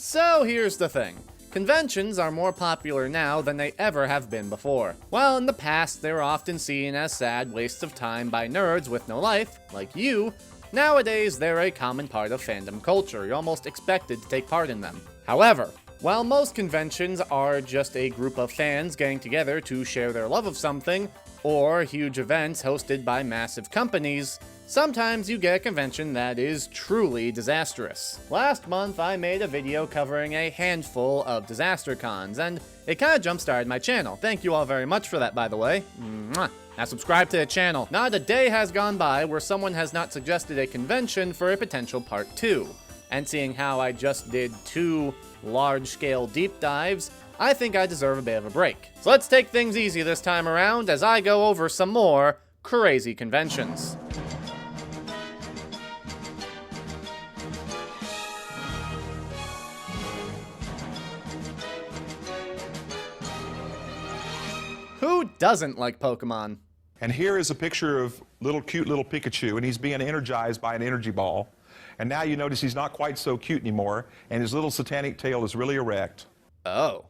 So here's the thing. Conventions are more popular now than they ever have been before. While in the past they were often seen as sad wastes of time by nerds with no life, like you, nowadays they're a common part of fandom culture. You're almost expected to take part in them. However, while most conventions are just a group of fans getting together to share their love of something, or huge events hosted by massive companies, sometimes you get a convention that is truly disastrous. Last month, I made a video covering a handful of disaster cons, and it kinda jump-started my channel. Thank you all very much for that, by the way. Mwah. Now subscribe to the channel. Not a day has gone by where someone has not suggested a convention for a potential part 2. And seeing how I just did 2 large-scale deep dives, I think I deserve a bit of a break. So let's take things easy this time around as I go over some more crazy conventions. Who doesn't like Pokemon? And here is a picture of cute little Pikachu, and he's being energized by an energy ball. And now you notice he's not quite so cute anymore, and his little satanic tail is really erect. Oh.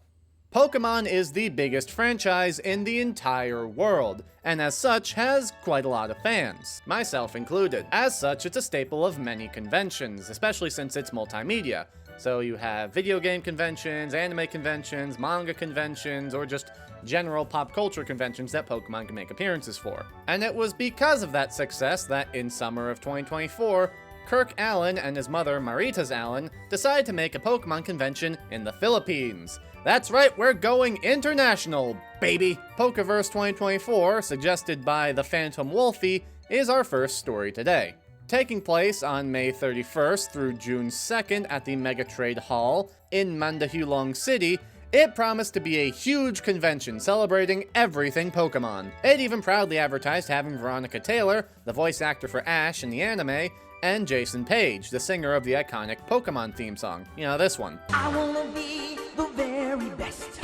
Pokemon is the biggest franchise in the entire world, and as such has quite a lot of fans, myself included. As such, it's a staple of many conventions, especially since it's multimedia. So you have video game conventions, anime conventions, manga conventions, or just general pop culture conventions that Pokemon can make appearances for. And it was because of that success that in summer of 2024, Kirk Allen and his mother Maritas Allen decided to make a Pokemon convention in the Philippines. That's right, we're going international, baby! Pokeverse 2024, suggested by the Phantom Wolfie, is our first story today. Taking place on May 31st through June 2nd at the Mega Trade Hall in Mandahulong City, it promised to be a huge convention celebrating everything Pokemon. It even proudly advertised having Veronica Taylor, the voice actor for Ash in the anime, and Jason Page, the singer of the iconic Pokemon theme song. You know, this one. I wanna be the very best.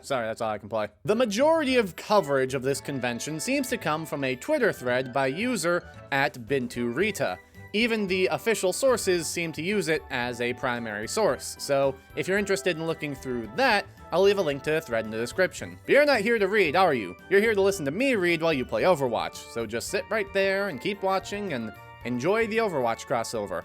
Sorry, that's all I can play. The majority of coverage of this convention seems to come from a Twitter thread by user @BintuRita. Even the official sources seem to use it as a primary source, so if you're interested in looking through that, I'll leave a link to the thread in the description. But you're not here to read, are you? You're here to listen to me read while you play Overwatch, so just sit right there and keep watching and enjoy the Overwatch crossover.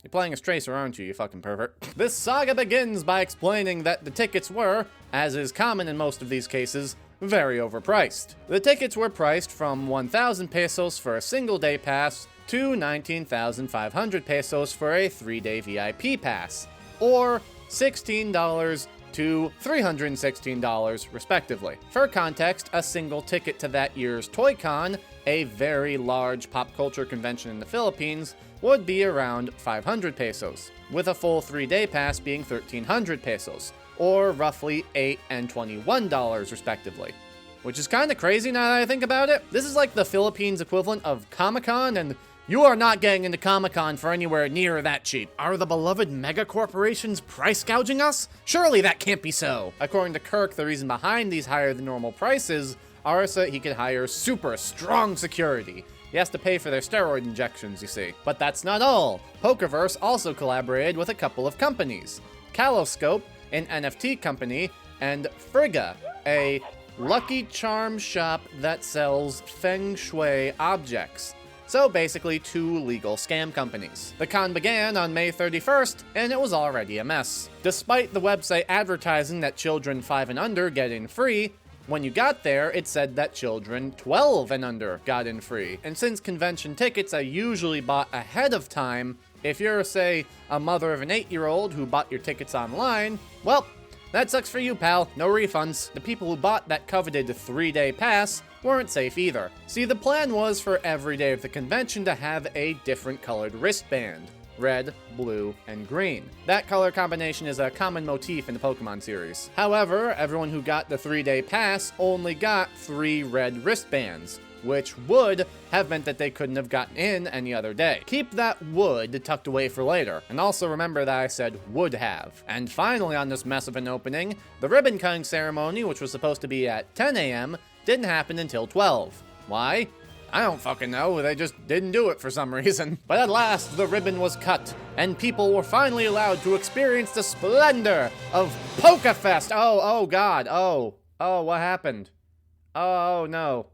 You're playing as Tracer, aren't you, you fucking pervert? This saga begins by explaining that the tickets were, as is common in most of these cases, very overpriced. The tickets were priced from 1,000 pesos for a single day pass to 19,500 pesos for a 3-day VIP pass, or $16 to $316 respectively. For context, a single ticket to that year's ToyCon, a very large pop culture convention in the Philippines, would be around 500 pesos, with a full 3-day pass being 1,300 pesos, or roughly $8 and $21 respectively. Which is kinda crazy now that I think about it. This is like the Philippines equivalent of Comic-Con, and you are not getting into Comic-Con for anywhere near that cheap. Are the beloved mega corporations price gouging us? Surely that can't be so. According to Kirk, the reason behind these higher than normal prices are so that he could hire super strong security. He has to pay for their steroid injections, you see. But that's not all. Pokeverse also collaborated with a couple of companies. Caloscope, an NFT company, and Frigga, a Lucky Charm shop that sells feng shui objects. So basically 2 legal scam companies. The con began on May 31st, and it was already a mess. Despite the website advertising that children 5 and under get in free, when you got there, it said that children 12 and under got in free. And since convention tickets are usually bought ahead of time, if you're, say, a mother of an 8-year-old who bought your tickets online, well, that sucks for you, pal. No refunds. The people who bought that coveted 3-day pass weren't safe either. See, the plan was for every day of the convention to have a different colored wristband. Red, blue, and green. That color combination is a common motif in the Pokemon series. However, everyone who got the 3-day pass only got 3 red wristbands, which would have meant that they couldn't have gotten in any other day. Keep that would tucked away for later, and also remember that I said would have. And finally on this mess of an opening, the ribbon cutting ceremony, which was supposed to be at 10 a.m., didn't happen until 12. Why? I don't fucking know, they just didn't do it for some reason. But at last, the ribbon was cut, and people were finally allowed to experience the splendor of Pokefest. Oh god, oh, what happened? Oh no.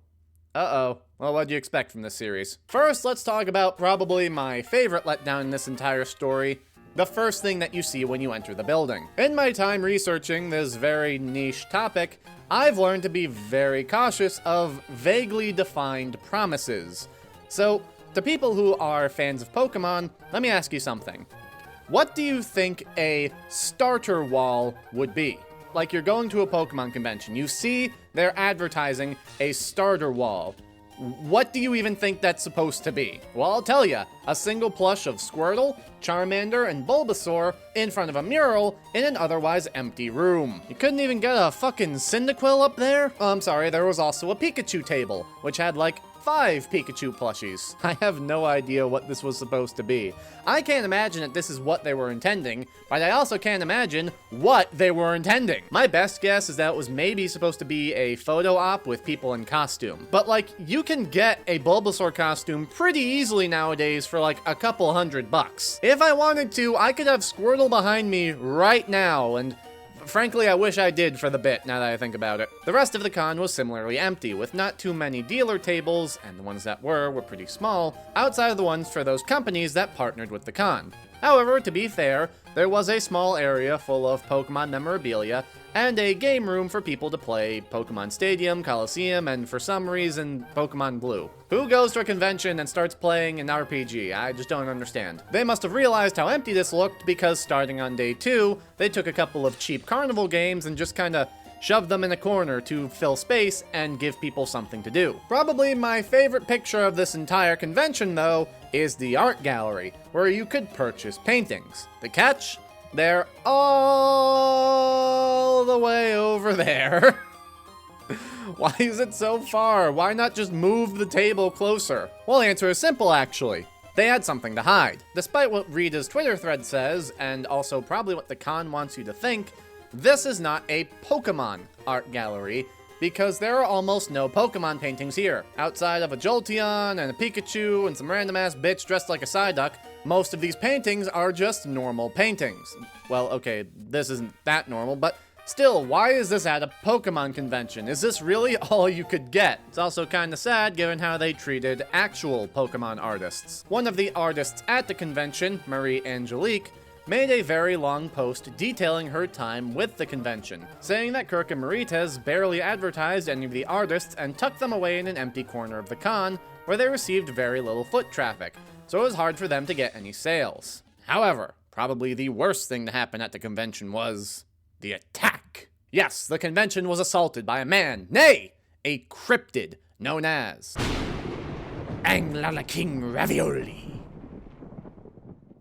Uh-oh. Well, what do you expect from this series? First, let's talk about probably my favorite letdown in this entire story. The first thing that you see when you enter the building. In my time researching this very niche topic, I've learned to be very cautious of vaguely defined promises. So, to people who are fans of Pokemon, let me ask you something. What do you think a starter wall would be? Like, you're going to a Pokemon convention, you see they're advertising a starter wall. What do you even think that's supposed to be? Well, I'll tell ya. A single plush of Squirtle, Charmander, and Bulbasaur in front of a mural in an otherwise empty room. You couldn't even get a fucking Cyndaquil up there? Oh, I'm sorry, there was also a Pikachu table, which had like 5 Pikachu plushies. I have no idea what this was supposed to be. I can't imagine that this is what they were intending, but I also can't imagine what they were intending. My best guess is that it was maybe supposed to be a photo op with people in costume. But like, you can get a Bulbasaur costume pretty easily nowadays for like a couple $100. If I wanted to, I could have Squirtle behind me right now, and frankly, I wish I did for the bit, now that I think about it. The rest of the con was similarly empty, with not too many dealer tables, and the ones that were pretty small, outside of the ones for those companies that partnered with the con. However, to be fair, there was a small area full of Pokemon memorabilia, and a game room for people to play Pokemon Stadium, Coliseum, and for some reason, Pokemon Blue. Who goes to a convention and starts playing an RPG? I just don't understand. They must have realized how empty this looked because starting on day 2, they took a couple of cheap carnival games and just kinda shoved them in a corner to fill space and give people something to do. Probably my favorite picture of this entire convention, though, is the art gallery, where you could purchase paintings. The catch? They're all the way over there. Why is it so far? Why not just move the table closer? Well, the answer is simple, actually. They had something to hide. Despite what Rita's Twitter thread says, and also probably what the con wants you to think, this is not a Pokemon art gallery, because there are almost no Pokemon paintings here. Outside of a Jolteon and a Pikachu and some random ass bitch dressed like a Psyduck, most of these paintings are just normal paintings. Well, okay, this isn't that normal, but still, why is this at a Pokemon convention? Is this really all you could get? It's also kinda sad given how they treated actual Pokemon artists. One of the artists at the convention, Marie Angelique, made a very long post detailing her time with the convention, saying that Kirk and Marites barely advertised any of the artists and tucked them away in an empty corner of the con, where they received very little foot traffic, so it was hard for them to get any sales. However, probably the worst thing to happen at the convention was the attack. Yes, the convention was assaulted by a man, nay, a cryptid known as Anglala King Ravioli.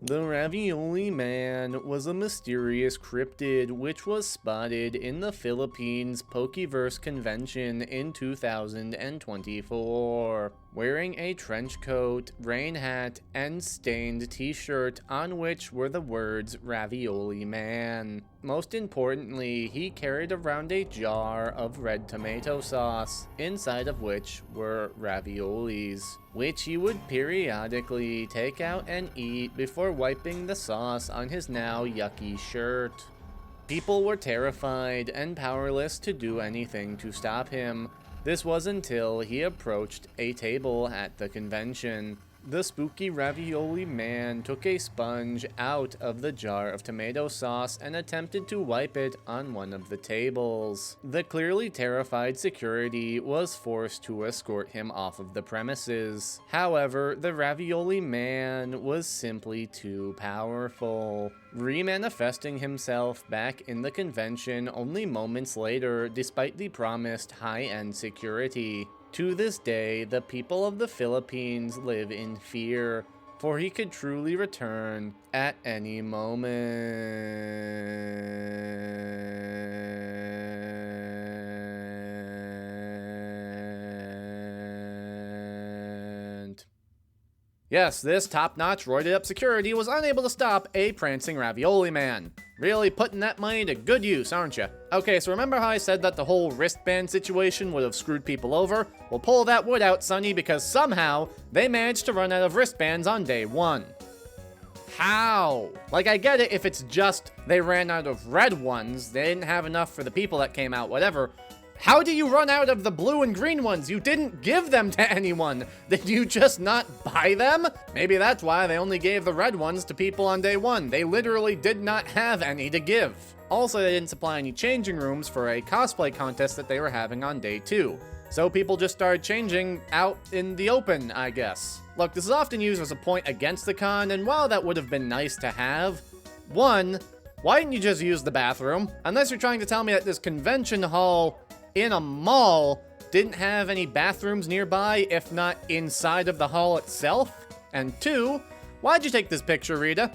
The Ravioli Man was a mysterious cryptid which was spotted in the Philippines Pokeverse convention in 2024, wearing a trench coat, rain hat, and stained t-shirt on which were the words Ravioli Man. Most importantly, he carried around a jar of red tomato sauce, inside of which were raviolis, which he would periodically take out and eat before wiping the sauce on his now yucky shirt. People were terrified and powerless to do anything to stop him. This was until he approached a table at the convention. The spooky Ravioli Man took a sponge out of the jar of tomato sauce and attempted to wipe it on one of the tables. The clearly terrified security was forced to escort him off of the premises. However, the Ravioli Man was simply too powerful, remanifesting himself back in the convention only moments later despite the promised high-end security. To this day, the people of the Philippines live in fear, for he could truly return at any moment. Yes, this top-notch roided-up security was unable to stop a prancing Ravioli Man. Really putting that money to good use, aren't you? Okay, so remember how I said that the whole wristband situation would have screwed people over? Well, pull that wood out, Sonny, because somehow they managed to run out of wristbands on day 1. How? Like, I get it if it's just they ran out of red ones, they didn't have enough for the people that came out, whatever. How do you run out of the blue and green ones? You didn't give them to anyone. Did you just not buy them? Maybe that's why they only gave the red ones to people on day 1. They literally did not have any to give. Also, they didn't supply any changing rooms for a cosplay contest that they were having on day 2. So people just started changing out in the open, I guess. Look, this is often used as a point against the con, and while that would have been nice to have, 1, why didn't you just use the bathroom? Unless you're trying to tell me that this convention hall in a mall didn't have any bathrooms nearby, if not inside of the hall itself? And 2, why'd you take this picture, Rita?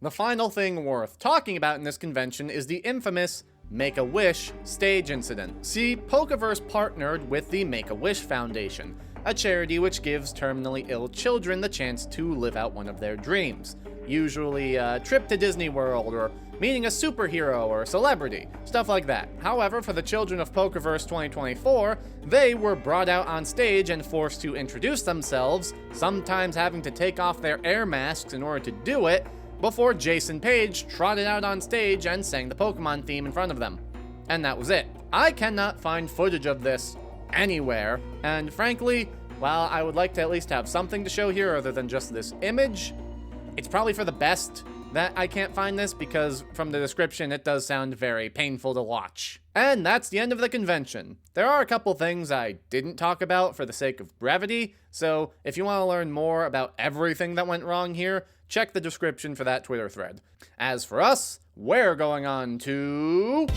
The final thing worth talking about in this convention is the infamous Make-A-Wish stage incident. See, Pokeverse partnered with the Make-A-Wish Foundation, a charity which gives terminally ill children the chance to live out one of their dreams. Usually a trip to Disney World, or meeting a superhero or celebrity, stuff like that. However, for the children of Pokeverse 2024, they were brought out on stage and forced to introduce themselves, sometimes having to take off their air masks in order to do it, before Jason Page trotted out on stage and sang the Pokemon theme in front of them. And that was it. I cannot find footage of this anywhere, and frankly, while I would like to at least have something to show here other than just this image, it's probably for the best that I can't find this, because from the description it does sound very painful to watch. And that's the end of the convention. There are a couple things I didn't talk about for the sake of brevity, so if you want to learn more about everything that went wrong here, check the description for that Twitter thread. As for us, we're going on to...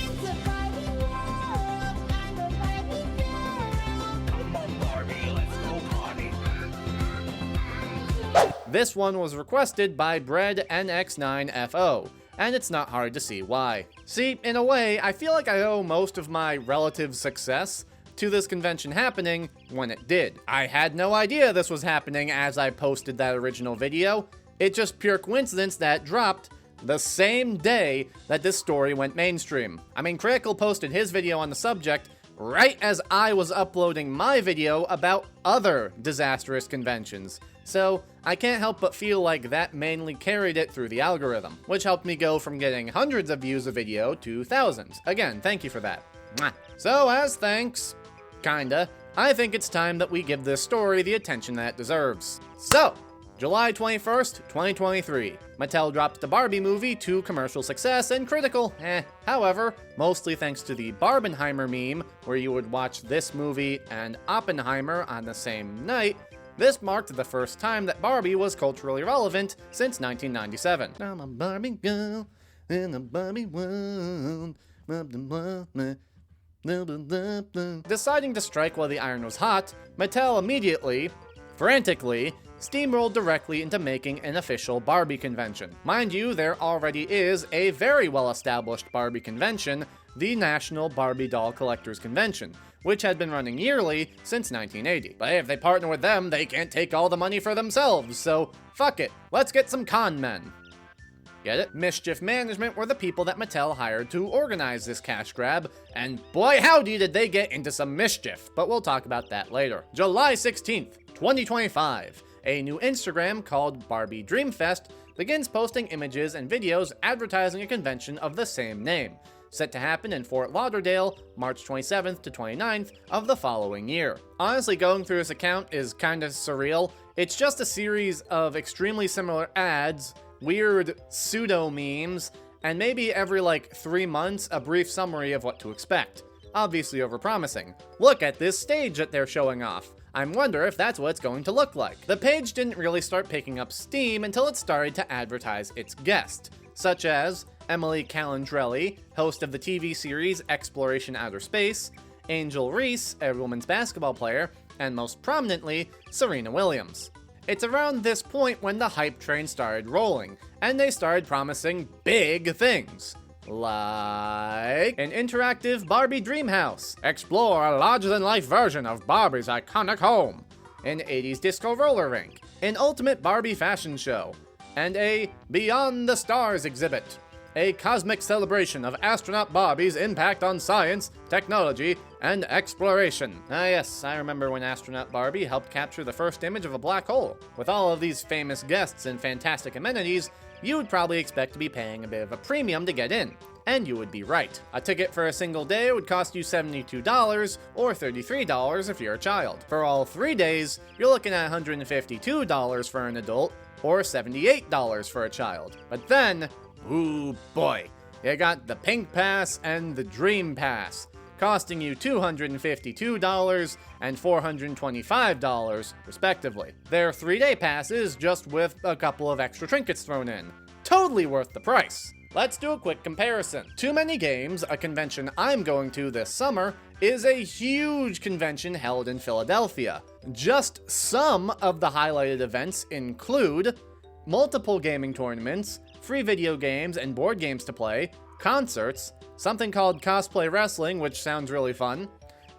This one was requested by BreadNX9FO, and it's not hard to see why. See, in a way, I feel like I owe most of my relative success to this convention happening when it did. I had no idea this was happening as I posted that original video. It's just pure coincidence that it dropped the same day that this story went mainstream. I mean, Critical posted his video on the subject right as I was uploading my video about other disastrous conventions. So I can't help but feel like that mainly carried it through the algorithm, which helped me go from getting hundreds of views a video to thousands. Again, thank you for that. Mwah. So as thanks, kinda, I think it's time that we give this story the attention that it deserves. So, July 21st, 2023. Mattel dropped the Barbie movie to commercial success and critical However, mostly thanks to the Barbenheimer meme, where you would watch this movie and Oppenheimer on the same night, this marked the first time that Barbie was culturally relevant since 1997. I'm a Barbie girl in a Barbie world. Deciding to strike while the iron was hot, Mattel immediately, frantically, steamrolled directly into making an official Barbie convention. Mind you, there already is a very well-established Barbie convention, the National Barbie Doll Collectors Convention, which had been running yearly since 1980. But hey, if they partner with them, they can't take all the money for themselves, so fuck it, let's get some con men. Get it? Mischief Management were the people that Mattel hired to organize this cash grab, and boy howdy did they get into some mischief, but we'll talk about that later. July 16th, 2025. A new Instagram called Barbie Dreamfest begins posting images and videos advertising a convention of the same name, set to happen in Fort Lauderdale, March 27th to 29th of the following year. Honestly, going through this account is kinda surreal. It's just a series of extremely similar ads, weird pseudo-memes, and maybe every 3 months a brief summary of what to expect. Obviously overpromising. Look at this stage that they're showing off. I wonder if that's what it's going to look like. The page didn't really start picking up steam until it started to advertise its guests, such as Emily Calandrelli, host of the TV series Exploration Outer Space, Angel Reese, a women's basketball player, and most prominently, Serena Williams. It's around this point when the hype train started rolling, and they started promising big things. like an interactive Barbie dream house. Explore a larger-than-life version of Barbie's iconic home. An 80s disco roller rink. An ultimate Barbie fashion show. And a Beyond the Stars exhibit. A cosmic celebration of astronaut Barbie's impact on science, technology, and exploration. Ah yes, I remember when astronaut Barbie helped capture the first image of a black hole. With all of these famous guests and fantastic amenities, you'd probably expect to be paying a bit of a premium to get in. And you would be right. A ticket for a single day would cost you $72 or $33 if you're a child. For all 3 days, you're looking at $152 for an adult or $78 for a child. But then, ooh boy, you got the Pink Pass and the Dream Pass, costing you $252 and $425, respectively. They're 3-day passes, just with a couple of extra trinkets thrown in. Totally worth the price. Let's do a quick comparison. Too Many Games, a convention I'm going to this summer, is a huge convention held in Philadelphia. Just some of the highlighted events include multiple gaming tournaments, free video games and board games to play, concerts, something called cosplay wrestling, which sounds really fun,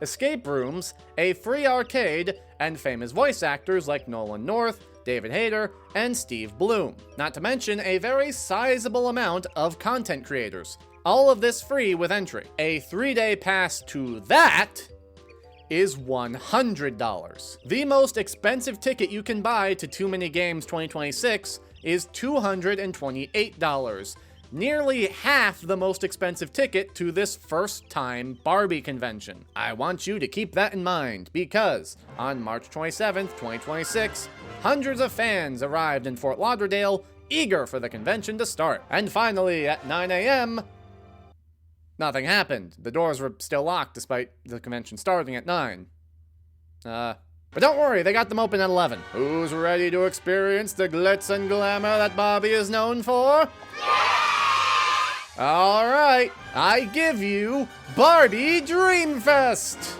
escape rooms, a free arcade, and famous voice actors like Nolan North, David Hayter, and Steve Bloom. Not to mention a very sizable amount of content creators. All of this free with entry. A 3-day pass to that is $100. The most expensive ticket you can buy to Too Many Games 2026 is $228. Nearly half the most expensive ticket to this first-time Barbie convention. I want you to keep that in mind, because on March 27th, 2026, hundreds of fans arrived in Fort Lauderdale, eager for the convention to start. And finally, at 9 a.m., nothing happened. The doors were still locked despite the convention starting at 9. But don't worry, they got them open at 11. Who's ready to experience the glitz and glamour that Barbie is known for? All right, I give you Barbie Dreamfest!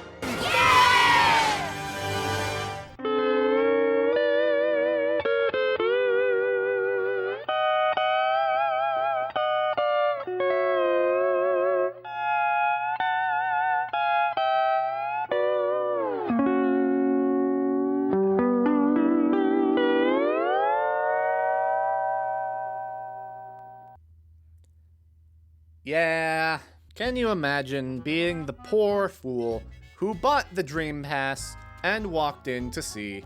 Yeah, can you imagine being the poor fool who bought the Dream Pass and walked in to see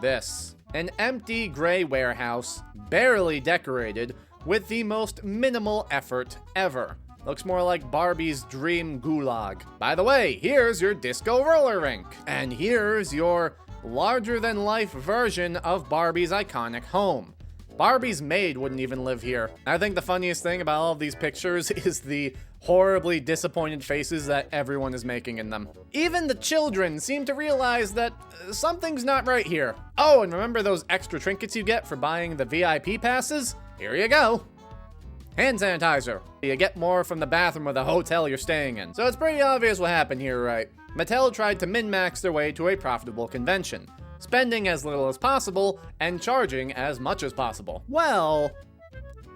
this? An empty gray warehouse, barely decorated, with the most minimal effort ever. Looks more like Barbie's dream gulag. By the way, here's your disco roller rink. And here's your larger-than-life version of Barbie's iconic home. Barbie's maid wouldn't even live here. I think the funniest thing about all of these pictures is the horribly disappointed faces that everyone is making in them. Even the children seem to realize that something's not right here. Oh, and remember those extra trinkets you get for buying the VIP passes? Here you go. Hand sanitizer. You get more from the bathroom of the hotel you're staying in. So it's pretty obvious what happened here, right? Mattel tried to min-max their way to a profitable convention, spending as little as possible and charging as much as possible. Well,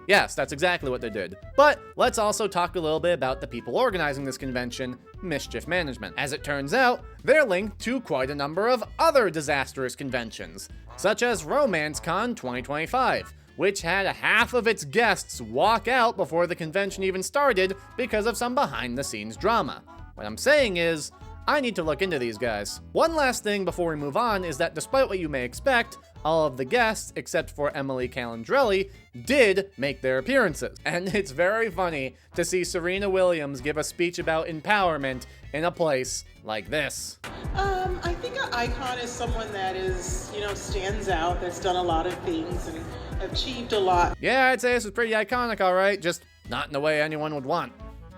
yes, that's exactly what they did. But let's also talk a little bit about the people organizing this convention, Mischief Management. As it turns out, they're linked to quite a number of other disastrous conventions, such as Romance Con 2025, which had half of its guests walk out before the convention even started because of some behind-the-scenes drama. What I'm saying is, I need to look into these guys. One last thing before we move on is that despite what you may expect, all of the guests, except for Emily Calandrelli, did make their appearances. And it's very funny to see Serena Williams give a speech about empowerment in a place like this. I think an icon is someone that is, stands out, that's done a lot of things and achieved a lot. Yeah, I'd say this is pretty iconic, all right, just not in the way anyone would want.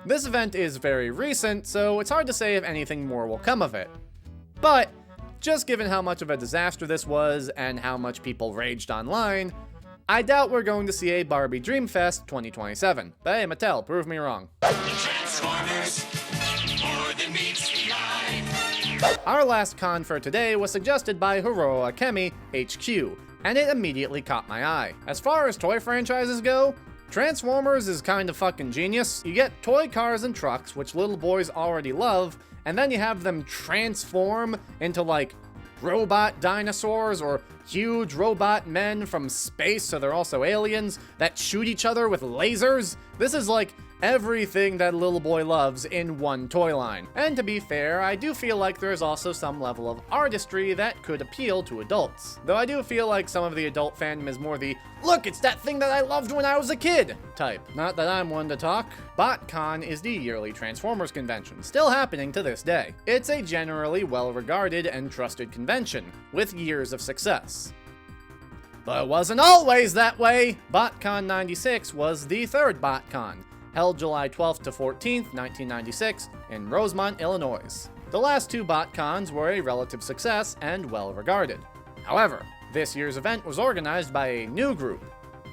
This event is very recent, so it's hard to say if anything more will come of it. But, just given how much of a disaster this was and how much people raged online, I doubt we're going to see a Barbie Dreamfest 2027. But hey, Mattel, prove me wrong. Transformers, more than meets the eye. Our last con for today was suggested by Hiroo Akemi HQ, and it immediately caught my eye. As far as toy franchises go, Transformers is kind of fucking genius. You get toy cars and trucks, which little boys already love, and then you have them transform into like robot dinosaurs or huge robot men from space, so they're also aliens that shoot each other with lasers. This is like everything that a little boy loves in one toy line. And to be fair, I do feel like there's also some level of artistry that could appeal to adults. Though I do feel like some of the adult fandom is more the, look, it's that thing that I loved when I was a kid type. Not that I'm one to talk. Botcon is the yearly Transformers convention, still happening to this day. It's a generally well-regarded and trusted convention, with years of success. But it wasn't always that way. Botcon 96 was the third Botcon, held July 12th to 14th, 1996, in Rosemont, Illinois. The last two Botcons were a relative success and well-regarded. However, this year's event was organized by a new group,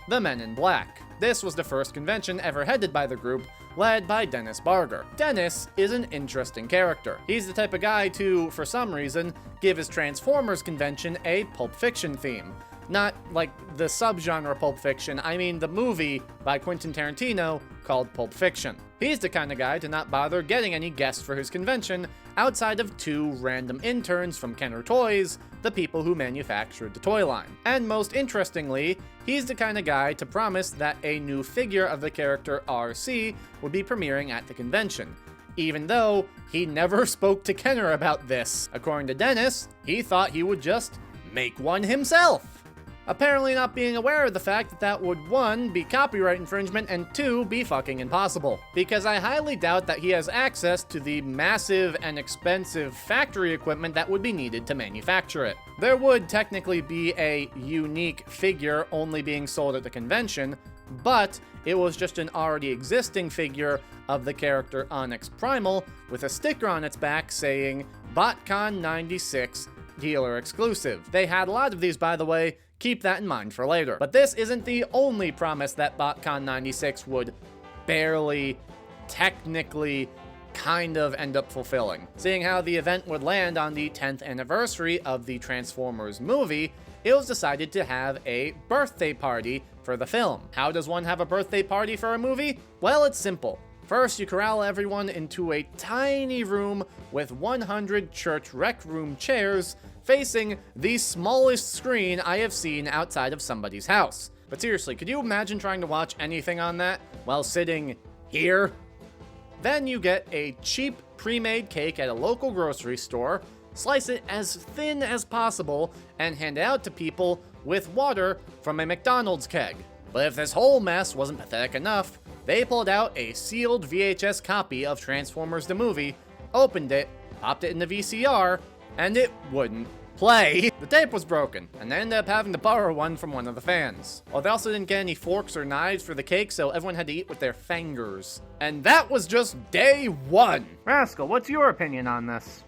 the Men in Black. This was the first convention ever headed by the group, led by Dennis Barger. Dennis is an interesting character. He's the type of guy to, for some reason, give his Transformers convention a Pulp Fiction theme. Not like the subgenre Pulp Fiction, I mean the movie by Quentin Tarantino called Pulp Fiction. He's the kind of guy to not bother getting any guests for his convention outside of two random interns from Kenner Toys, the people who manufactured the toy line. And most interestingly, he's the kind of guy to promise that a new figure of the character RC would be premiering at the convention, even though he never spoke to Kenner about this. According to Dennis, he thought he would just make one himself. Apparently not being aware of the fact that that would 1, be copyright infringement, and 2, be fucking impossible. Because I highly doubt that he has access to the massive and expensive factory equipment that would be needed to manufacture it. There would technically be a unique figure only being sold at the convention, but it was just an already existing figure of the character Onyx Primal with a sticker on its back saying Botcon 96 dealer exclusive. They had a lot of these, by the way. Keep that in mind for later. But this isn't the only promise that Botcon 96 would barely, technically, kind of end up fulfilling. Seeing how the event would land on the 10th anniversary of the Transformers movie, it was decided to have a birthday party for the film. How does one have a birthday party for a movie? Well, it's simple. First, you corral everyone into a tiny room with 100 church rec room chairs facing the smallest screen I have seen outside of somebody's house. But seriously, could you imagine trying to watch anything on that while sitting here? Then you get a cheap pre-made cake at a local grocery store, slice it as thin as possible, and hand it out to people with water from a McDonald's keg. But if this whole mess wasn't pathetic enough, they pulled out a sealed VHS copy of Transformers the movie, opened it, popped it in the VCR, and it wouldn't play. The tape was broken, and they ended up having to borrow one from one of the fans. Well, they also didn't get any forks or knives for the cake, so everyone had to eat with their fingers. And that was just day one. Rascal, what's your opinion on this?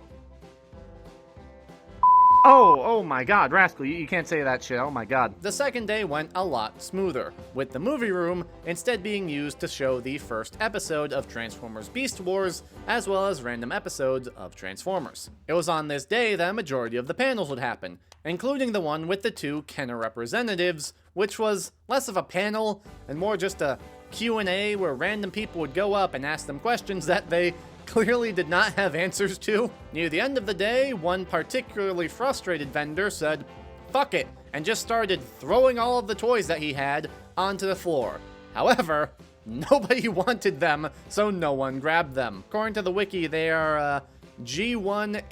Oh my god, Rascal, you can't say that shit, oh my god. The second day went a lot smoother, with the movie room instead being used to show the first episode of Transformers Beast Wars, as well as random episodes of Transformers. It was on this day that a majority of the panels would happen, including the one with the two Kenner representatives, which was less of a panel and more just a Q&A where random people would go up and ask them questions that they clearly did not have answers to. Near the end of the day, one particularly frustrated vendor said, "Fuck it," and just started throwing all of the toys that he had onto the floor. However, nobody wanted them, so no one grabbed them. According to the wiki, they are G1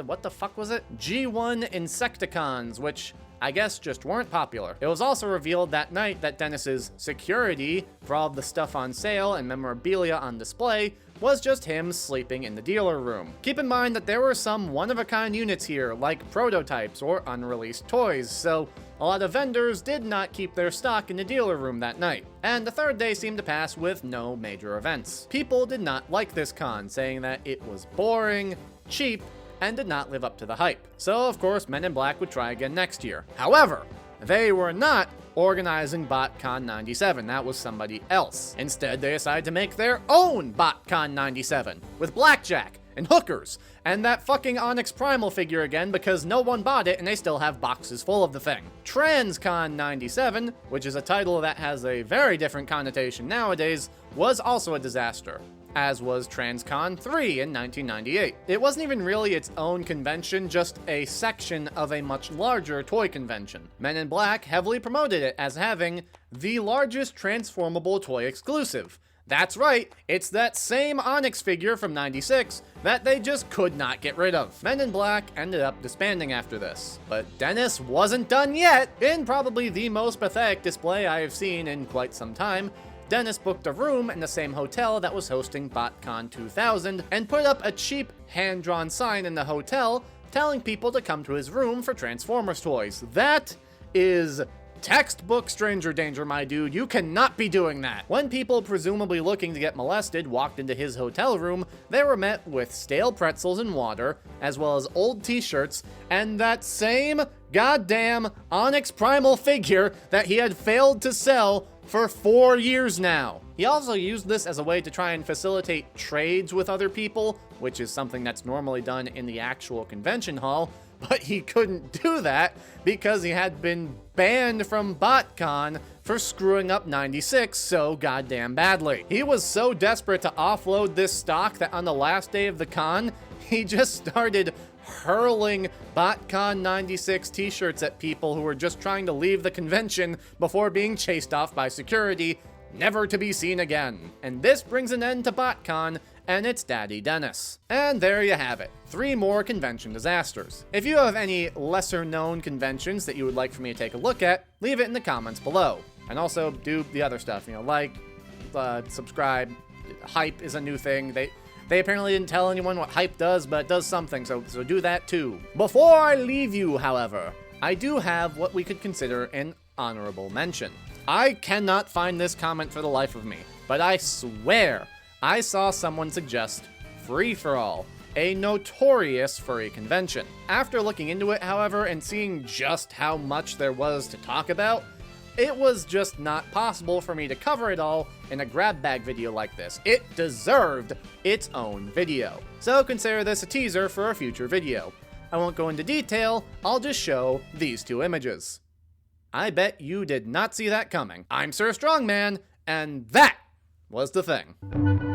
what the fuck was it? G1 Insecticons, which I guess just weren't popular. It was also revealed that night that Dennis's security for all of the stuff on sale and memorabilia on display was just him sleeping in the dealer room. Keep in mind that there were some one-of-a-kind units here, like prototypes or unreleased toys, so a lot of vendors did not keep their stock in the dealer room that night. And the third day seemed to pass with no major events. People did not like this con, saying that it was boring, cheap, and did not live up to the hype. So, of course, Men in Black would try again next year. However, they were not organizing Botcon 97. That was somebody else. Instead, they decided to make their own Botcon 97 with blackjack and hookers and that fucking Onyx Primal figure again because no one bought it and they still have boxes full of the thing. TransCon 97, which is a title that has a very different connotation nowadays, was also a disaster, as was TransCon 3 in 1998. It wasn't even really its own convention, just a section of a much larger toy convention. Men in Black heavily promoted it as having the largest transformable toy exclusive. That's right, it's that same Onyx figure from 96 that they just could not get rid of. Men in Black ended up disbanding after this. But Dennis wasn't done yet. In probably the most pathetic display I have seen in quite some time, Dennis booked a room in the same hotel that was hosting Botcon 2000 and put up a cheap hand-drawn sign in the hotel telling people to come to his room for Transformers toys. That is textbook stranger danger, my dude. You cannot be doing that. When people presumably looking to get molested walked into his hotel room, they were met with stale pretzels and water, as well as old t-shirts, and that same goddamn Onyx Primal figure that he had failed to sell for 4 years now. He also used this as a way to try and facilitate trades with other people, which is something that's normally done in the actual convention hall, but he couldn't do that because he had been banned from Botcon for screwing up 96 so goddamn badly. He was so desperate to offload this stock that on the last day of the con, he just started hurling Botcon 96 t-shirts at people who were just trying to leave the convention before being chased off by security, never to be seen again. And this brings an end to Botcon and its daddy Dennis. And there you have it, 3 more convention disasters. If you have any lesser known conventions that you would like for me to take a look at, leave it in the comments below. And also do the other stuff, like, subscribe. Hype is a new thing. They apparently didn't tell anyone what Hype does, but it does something, so do that too. Before I leave you, however, I do have what we could consider an honorable mention. I cannot find this comment for the life of me, but I swear I saw someone suggest Free For All, a notorious furry convention. After looking into it, however, and seeing just how much there was to talk about, it was just not possible for me to cover it all in a grab bag video like this. It deserved its own video. So consider this a teaser for a future video. I won't go into detail, I'll just show these 2 images. I bet you did not see that coming. I'm Sir Strongman, and that was the thing.